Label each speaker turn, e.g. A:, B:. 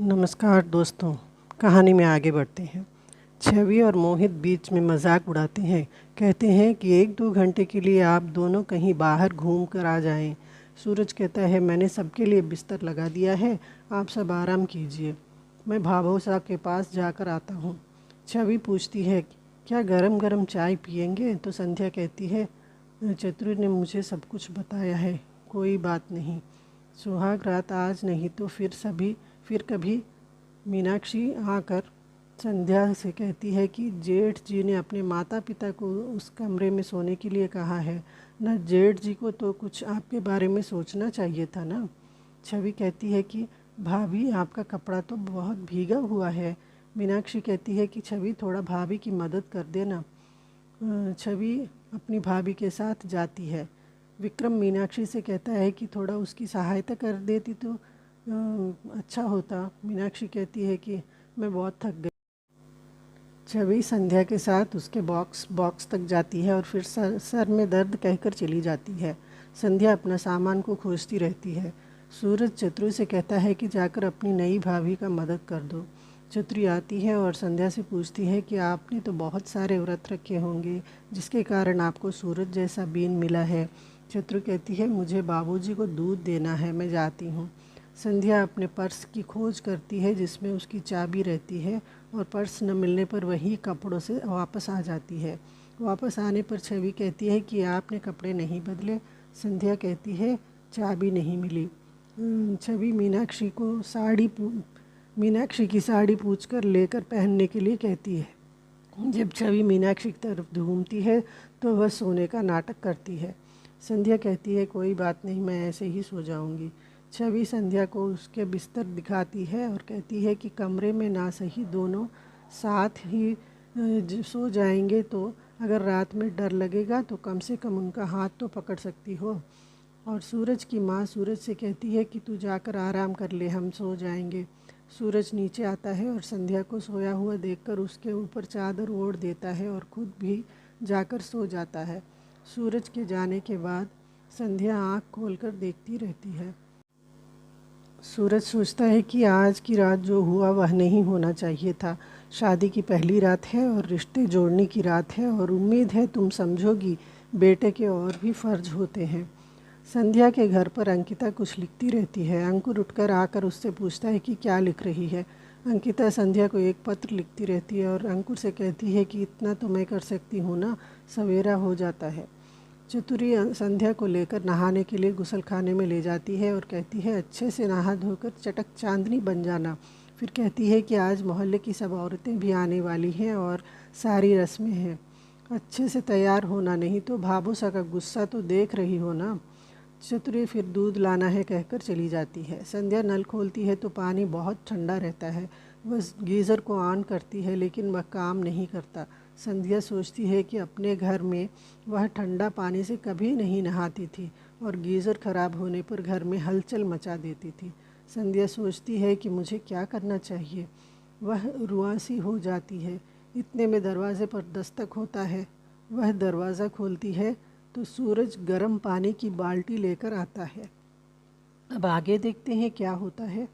A: नमस्कार दोस्तों, कहानी में आगे बढ़ते हैं। छवि और मोहित बीच में मजाक उड़ाते हैं। कहते हैं कि 1-2 घंटे के लिए आप दोनों कहीं बाहर घूम कर आ जाएं। सूरज कहता है, मैंने सबके लिए बिस्तर लगा दिया है, आप सब आराम कीजिए, मैं भाभोसा के पास जाकर आता हूँ। छवि पूछती है, क्या गरम गरम चाय पियेंगे? तो संध्या कहती है, चतुर ने मुझे सब कुछ बताया है, कोई बात नहीं। सुहाग रात आज नहीं तो फिर कभी। मीनाक्षी आकर संध्या से कहती है कि जेठ जी ने अपने माता पिता को उस कमरे में सोने के लिए कहा है न। जेठ जी को तो कुछ आपके बारे में सोचना चाहिए था ना। छवि कहती है कि भाभी, आपका कपड़ा तो बहुत भीगा हुआ है। मीनाक्षी कहती है कि छवि, थोड़ा भाभी की मदद कर देना। छवि अपनी भाभी के साथ जाती है। विक्रम मीनाक्षी से कहता है कि थोड़ा उसकी सहायता कर देती तो अच्छा होता। मीनाक्षी कहती है कि मैं बहुत थक गई। छवि संध्या के साथ उसके बॉक्स तक जाती है और फिर सर में दर्द कहकर चली जाती है। संध्या अपना सामान को खोजती रहती है। सूरज चतुर से कहता है कि जाकर अपनी नई भाभी का मदद कर दो। चतुरी आती है और संध्या से पूछती है कि आपने तो बहुत सारे व्रत रखे होंगे जिसके कारण आपको सूरज जैसा बीन मिला है। चतुर कहती है, मुझे बाबूजी को दूध देना है, मैं जाती हूँ। संध्या अपने पर्स की खोज करती है जिसमें उसकी चाबी रहती है और पर्स न मिलने पर वही कपड़ों से वापस आ जाती है। वापस आने पर छवि कहती है कि आपने कपड़े नहीं बदले। संध्या कहती है, चाबी नहीं मिली। छवि मीनाक्षी की साड़ी पूछकर लेकर पहनने के लिए कहती है। जब छवि मीनाक्षी की तरफ घूमती है तो वह सोने का नाटक करती है। संध्या कहती है, कोई बात नहीं, मैं ऐसे ही सो जाऊंगी। छवि संध्या को उसके बिस्तर दिखाती है और कहती है कि कमरे में ना सही दोनों साथ ही सो जाएंगे तो अगर रात में डर लगेगा तो कम से कम उनका हाथ तो पकड़ सकती हो। और सूरज की माँ सूरज से कहती है कि तू जाकर आराम कर ले, हम सो जाएंगे। सूरज नीचे आता है और संध्या को सोया हुआ देखकर उसके ऊपर चादर ओढ़ देता है और खुद भी जाकर सो जाता है। सूरज के जाने के बाद संध्या आँख खोलकर देखती रहती है। सूरज सोचता है कि आज की रात जो हुआ वह नहीं होना चाहिए था। शादी की पहली रात है और रिश्ते जोड़ने की रात है और उम्मीद है तुम समझोगी, बेटे के और भी फ़र्ज होते हैं। संध्या के घर पर अंकिता कुछ लिखती रहती है। अंकुर उठकर आकर उससे पूछता है कि क्या लिख रही है। अंकिता संध्या को एक पत्र लिखती रहती है और अंकुर से कहती है कि इतना तो मैं कर सकती हूँ ना, सवेरा हो जाता है। चतुरी संध्या को लेकर नहाने के लिए गुसलखाने में ले जाती है और कहती है, अच्छे से नहा धोकर चटक चांदनी बन जाना। फिर कहती है कि आज मोहल्ले की सब औरतें भी आने वाली हैं और सारी रस्में हैं, अच्छे से तैयार होना, नहीं तो भाभूसा का गुस्सा तो देख रही हो ना। चतुरी फिर दूध लाना है कहकर चली जाती है। संध्या नल खोलती है तो पानी बहुत ठंडा रहता है। वह गीज़र को ऑन करती है लेकिन वह काम नहीं करता। संध्या सोचती है कि अपने घर में वह ठंडा पानी से कभी नहीं नहाती थी और गीज़र खराब होने पर घर में हलचल मचा देती थी। संध्या सोचती है कि मुझे क्या करना चाहिए। वह रुआंसी हो जाती है। इतने में दरवाज़े पर दस्तक होता है। वह दरवाज़ा खोलती है तो सूरज गर्म पानी की बाल्टी लेकर आता है। अब आगे देखते हैं क्या होता है।